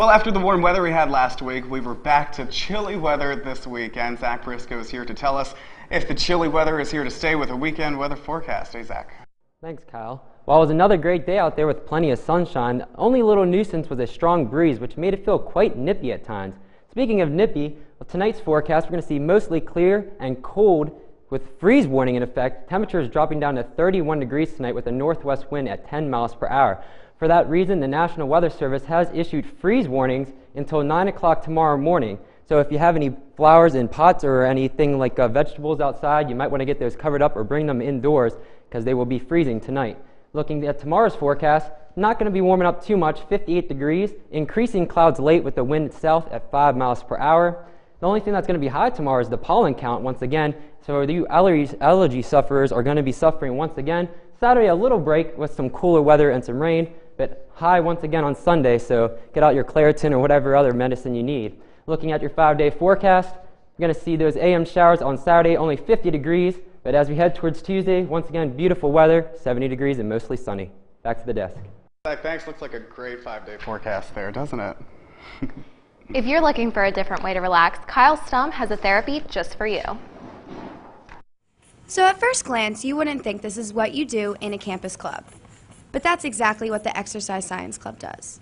Well, after the warm weather we had last week, we were back to chilly weather this weekend. Zach Briscoe is here to tell us if the chilly weather is here to stay with a weekend weather forecast. Hey, Zach. Thanks, Kyle. While it was another great day out there with plenty of sunshine, the only little nuisance was a strong breeze, which made it feel quite nippy at times. Speaking of nippy, with tonight's forecast, we're going to see mostly clear and cold with freeze warning in effect. Temperatures dropping down to 31 degrees tonight with a northwest wind at 10 miles per hour. For that reason, the National Weather Service has issued freeze warnings until 9 o'clock tomorrow morning. So if you have any flowers in pots or anything like vegetables outside, you might want to get those covered up or bring them indoors because they will be freezing tonight. Looking at tomorrow's forecast, not going to be warming up too much, 58 degrees, increasing clouds late with the wind south at 5 miles per hour. The only thing that's going to be high tomorrow is the pollen count once again. So you allergy sufferers are going to be suffering once again. Saturday, a little break with some cooler weather and some rain, but high once again on Sunday, so get out your Claritin or whatever other medicine you need. Looking at your 5-day forecast, you're going to see those AM showers on Saturday, only 50 degrees, but as we head towards Tuesday, once again, beautiful weather, 70 degrees and mostly sunny. Back to the desk. Thanks. Looks like a great 5-day forecast there, doesn't it? If you're looking for a different way to relax, Kyle Stum has a therapy just for you. So at first glance, you wouldn't think this is what you do in a campus club. But that's exactly what the Exercise Science Club does.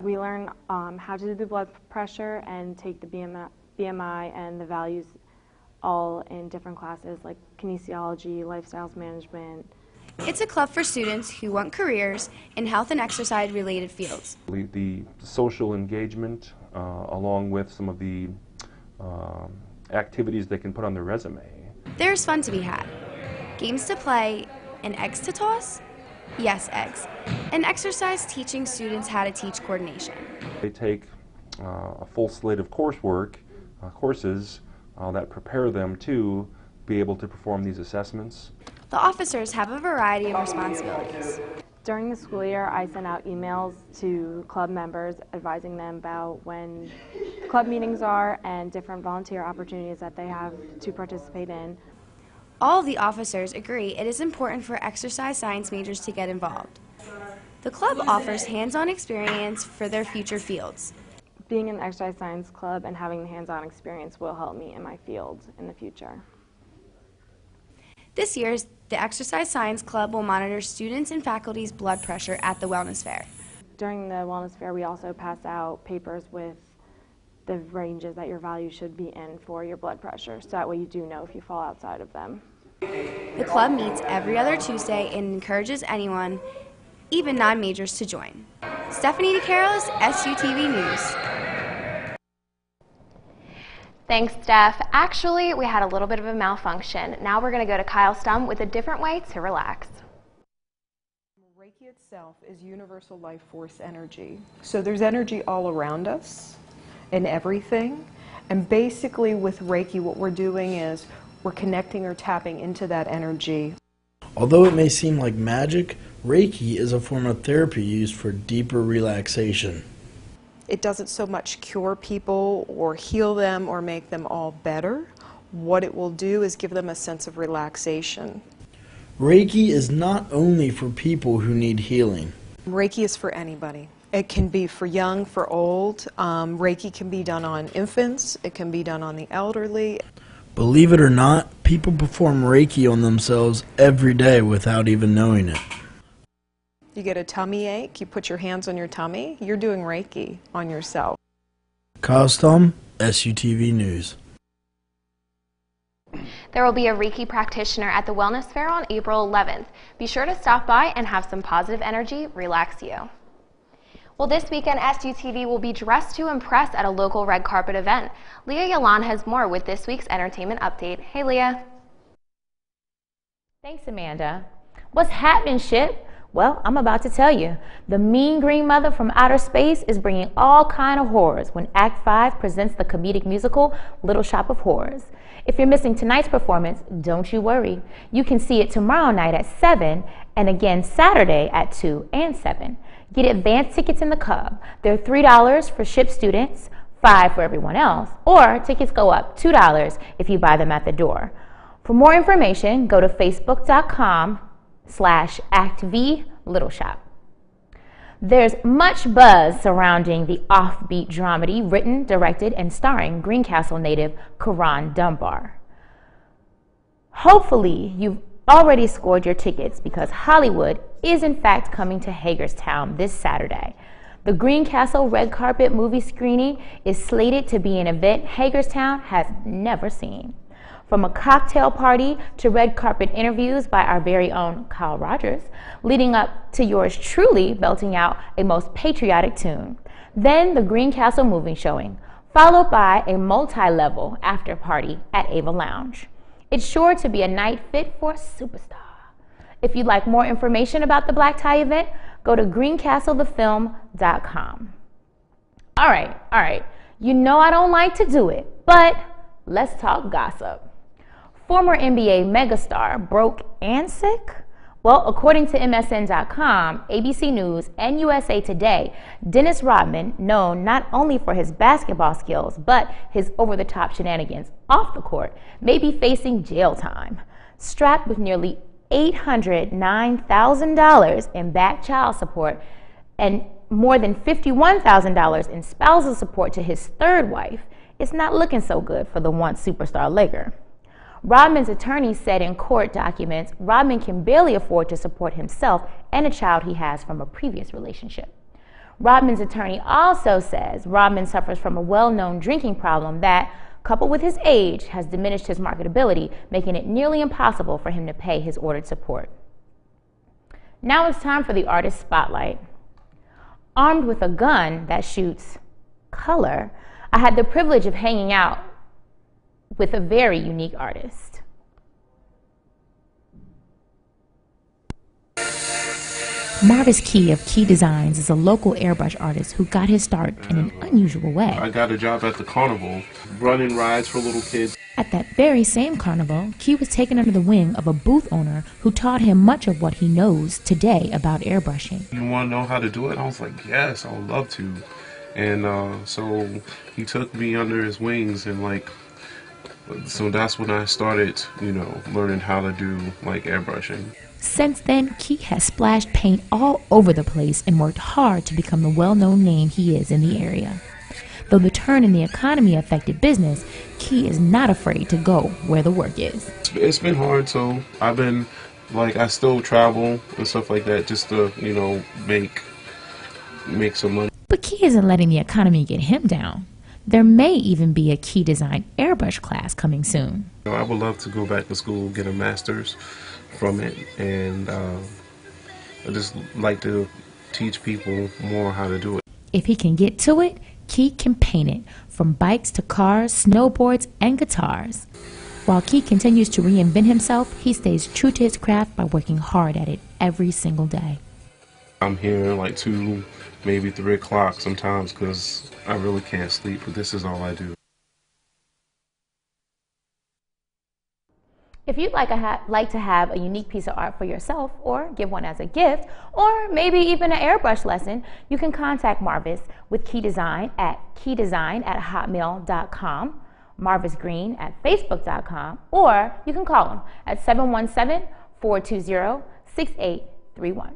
We learn how to do the blood pressure and take the BMI and the values all in different classes like kinesiology, lifestyles management. It's a club for students who want careers in health and exercise related fields. The social engagement along with some of the activities they can put on their resume. There's fun to be had. Games to play and eggs to toss? Yes, eggs. An exercise teaching students how to teach coordination. They take a full slate of coursework, courses that prepare them to be able to perform these assessments. The officers have a variety of responsibilities. During the school year, I send out emails to club members advising them about when club meetings are and different volunteer opportunities that they have to participate in. All of the officers agree it is important for exercise science majors to get involved. The club offers hands-on experience for their future fields. Being in the exercise science club and having the hands-on experience will help me in my field in the future. This year, the Exercise Science Club will monitor students and faculty's blood pressure at the Wellness Fair. During the Wellness Fair, we also pass out papers with the ranges that your value should be in for your blood pressure, so that way you do know if you fall outside of them. The club meets every other Tuesday and encourages anyone, even non-majors, to join. Stephanie DeCarolis, SUTV News. Thanks, Steph. Actually, we had a little bit of a malfunction. Now we're going to go to Kyle Stum with a different way to relax. Reiki itself is universal life force energy. So there's energy all around us in everything. And basically with Reiki, what we're doing is we're connecting or tapping into that energy. Although it may seem like magic, Reiki is a form of therapy used for deeper relaxation. It doesn't so much cure people or heal them or make them all better. What it will do is give them a sense of relaxation. Reiki is not only for people who need healing. Reiki is for anybody. It can be for young, for old. Reiki can be done on infants. It can be done on the elderly. Believe it or not, people perform Reiki on themselves every day without even knowing it. You get a tummy ache, you put your hands on your tummy, you're doing Reiki on yourself. Kyle Stum, SUTV News. There will be a Reiki practitioner at the Wellness Fair on April 11th. Be sure to stop by and have some positive energy relax you. Well, this weekend, SUTV will be dressed to impress at a local red carpet event. Leah Yalan has more with this week's entertainment update. Hey, Leah. Thanks, Amanda. What's happening, Ship? Well, I'm about to tell you. The mean green mother from outer space is bringing all kind of horrors when Act 5 presents the comedic musical Little Shop of Horrors. If you're missing tonight's performance, don't you worry. You can see it tomorrow night at 7 and again Saturday at 2 and 7. Get advance tickets in the Cub. They're $3 for Ship students, $5 for everyone else, or tickets go up $2 if you buy them at the door. For more information, go to facebook.com/ActV Little Shop. There's much buzz surrounding the offbeat dramedy written, directed, and starring Greencastle native Karan Dunbar. Hopefully, you've already scored your tickets because Hollywood is in fact coming to Hagerstown this Saturday. The Greencastle red carpet movie screening is slated to be an event Hagerstown has never seen. From a cocktail party to red carpet interviews by our very own Kyle Rogers, leading up to yours truly belting out a most patriotic tune. Then the Greencastle movie showing, followed by a multi-level after party at Ava Lounge. It's sure to be a night fit for a superstar. If you'd like more information about the black tie event, go to greencastlethefilm.com. All right. You know I don't like to do it, but let's talk gossip. Former NBA megastar broke and sick? Well, according to MSN.com, ABC News, and USA Today, Dennis Rodman, known not only for his basketball skills, but his over-the-top shenanigans off the court, may be facing jail time. Strapped with nearly $809,000 in back child support and more than $51,000 in spousal support to his third wife, it's not looking so good for the once superstar Laker. Rodman's attorney said in court documents, Rodman can barely afford to support himself and a child he has from a previous relationship. Rodman's attorney also says Rodman suffers from a well-known drinking problem that, coupled with his age, has diminished his marketability, making it nearly impossible for him to pay his ordered support. Now it's time for the artist spotlight. Armed with a gun that shoots color, I had the privilege of hanging out with a very unique artist. Marvis Key of Key Designs is a local airbrush artist who got his start in an unusual way. I got a job at the carnival, running rides for little kids. At that very same carnival, Key was taken under the wing of a booth owner who taught him much of what he knows today about airbrushing. You want to know how to do it? I was like, yes, I would love to. And so he took me under his wings, and so that's when I started, learning how to do airbrushing. Since then, Key has splashed paint all over the place and worked hard to become the well-known name he is in the area. Though the turn in the economy affected business, Key is not afraid to go where the work is. It's been hard, so I've been, I still travel and stuff like that just to, make some money. But Key isn't letting the economy get him down. There may even be a Key Design airbrush class coming soon. I would love to go back to school, get a master's from it, and I just like to teach people more how to do it. If he can get to it, Key can paint it, from bikes to cars, snowboards, and guitars. While Key continues to reinvent himself, he stays true to his craft by working hard at it every single day. I'm here 2, maybe 3 o'clock sometimes because I really can't sleep, but this is all I do. If you'd like to have a unique piece of art for yourself or give one as a gift or maybe even an airbrush lesson, you can contact Marvis with Key Design at keydesign@hotmail.com, Marvis Green at facebook.com, or you can call him at 717-420-6831.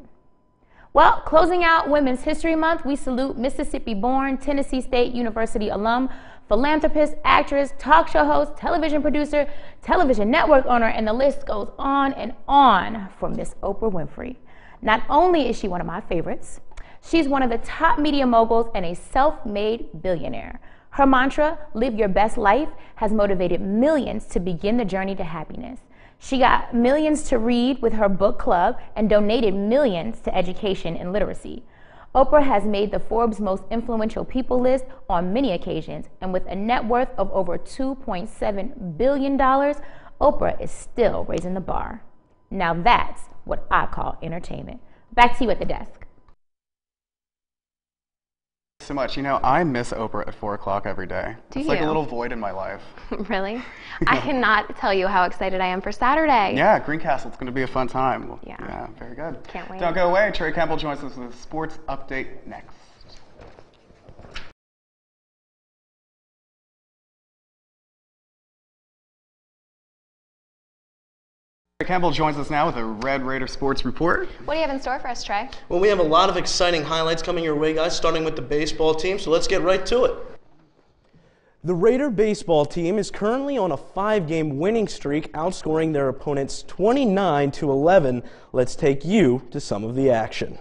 Well, closing out Women's History Month, we salute Mississippi-born, Tennessee State University alum, philanthropist, actress, talk show host, television producer, television network owner, and the list goes on and on for Miss Oprah Winfrey. Not only is she one of my favorites, she's one of the top media moguls and a self-made billionaire. Her mantra, live your best life, has motivated millions to begin the journey to happiness. She got millions to read with her book club and donated millions to education and literacy. Oprah has made the Forbes most influential people list on many occasions, and with a net worth of over $2.7 billion, Oprah is still raising the bar. Now that's what I call entertainment. Back to you at the desk. So much. I miss Oprah at 4 o'clock every day. Do it's you? like a little void in my life. Really? I cannot tell you how excited I am for Saturday. Yeah, Greencastle. It's going to be a fun time. Yeah. Very good. Can't wait. Don't go away. Trey Campbell joins us with a sports update next. Campbell joins us now with a Red Raider Sports Report. What do you have in store for us, Trey? Well, we have a lot of exciting highlights coming your way, guys, starting with the baseball team, so let's get right to it. The Raider baseball team is currently on a 5-game winning streak, outscoring their opponents 29-11. Let's take you to some of the action.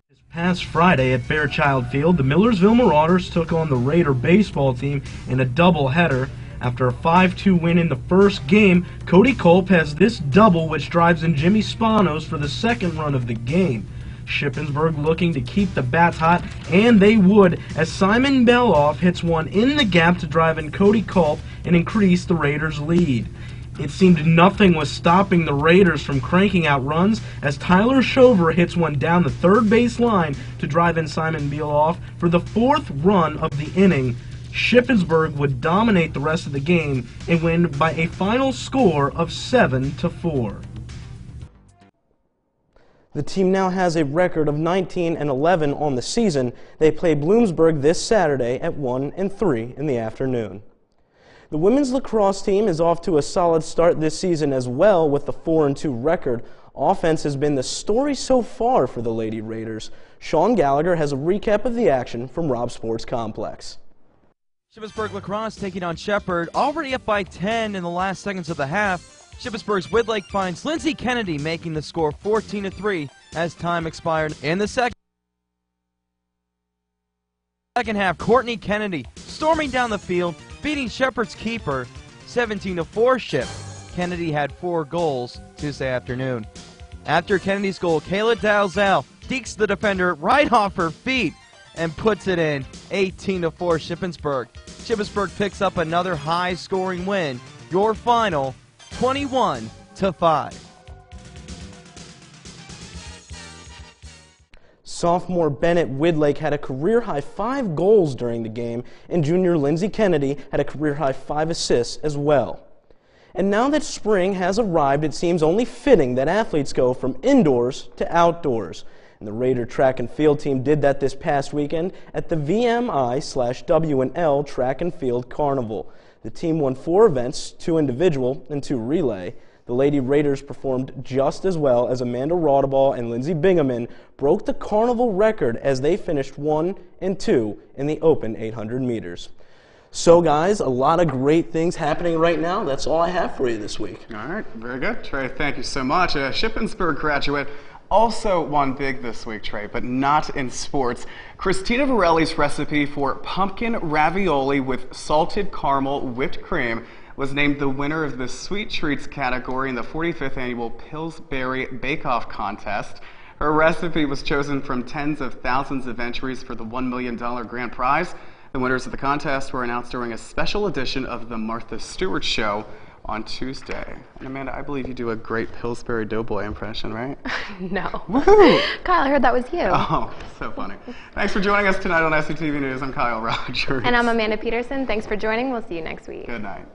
This past Friday at Fairchild Field, the Millersville Marauders took on the Raider baseball team in a doubleheader. After a 5-2 win in the first game, Cody Culp has this double, which drives in Jimmy Spanos for the second run of the game. Shippensburg looking to keep the bats hot, and they would, as Simon Beloff hits one in the gap to drive in Cody Culp and increase the Raiders' lead. It seemed nothing was stopping the Raiders from cranking out runs, as Tyler Shover hits one down the third base line to drive in Simon Beloff for the fourth run of the inning. Shippensburg would dominate the rest of the game and win by a final score of 7-4. The team now has a record of 19-11 on the season. They play Bloomsburg this Saturday at 1-3 in the afternoon. The women's lacrosse team is off to a solid start this season as well with the 4-2 record. Offense has been the story so far for the Lady Raiders. Sean Gallagher has a recap of the action from Rob Sports Complex. Shippensburg lacrosse taking on Shepherd, already up by 10 in the last seconds of the half. Shippensburg's Woodlake finds Lindsay Kennedy making the score 14-3 as time expired. In the second half, Courtney Kennedy storming down the field, beating Shepherd's keeper 17-4 Ship. Kennedy had 4 goals Tuesday afternoon. After Kennedy's goal, Kayla Dalzell dekes the defender right off her feet and puts it in 18-4 Shippensburg. Shippensburg picks up another high-scoring win. Your final, 21-5. Sophomore Bennett Woodlake had a career-high 5 goals during the game, and junior Lindsay Kennedy had a career-high 5 assists as well. And now that spring has arrived, it seems only fitting that athletes go from indoors to outdoors. And the Raider track and field team did that this past weekend at the VMI/W&L Track and Field Carnival. The team won 4 events, 2 individual and 2 relay. The Lady Raiders performed just as well as Amanda Raudeball and Lindsay Bingaman broke the carnival record as they finished 1 and 2 in the open 800 meters. So guys, a lot of great things happening right now. That's all I have for you this week. All right, very good, Trey. Thank you so much. A Shippensburg graduate also won big this week, Trey, but not in sports. Christina Varelli's recipe for pumpkin ravioli with salted caramel whipped cream was named the winner of the Sweet Treats category in the 45th annual Pillsbury Bake-Off contest. Her recipe was chosen from tens of thousands of entries for the $1 million grand prize. The winners of the contest were announced during a special edition of the Martha Stewart Show on Tuesday. And Amanda, I believe you do a great Pillsbury Doughboy impression, right? No. Woohoo! Kyle, I heard that was you. Oh, so funny. Thanks for joining us tonight on SUTV News. I'm Kyle Rogers. And I'm Amanda Peterson. Thanks for joining. We'll see you next week. Good night.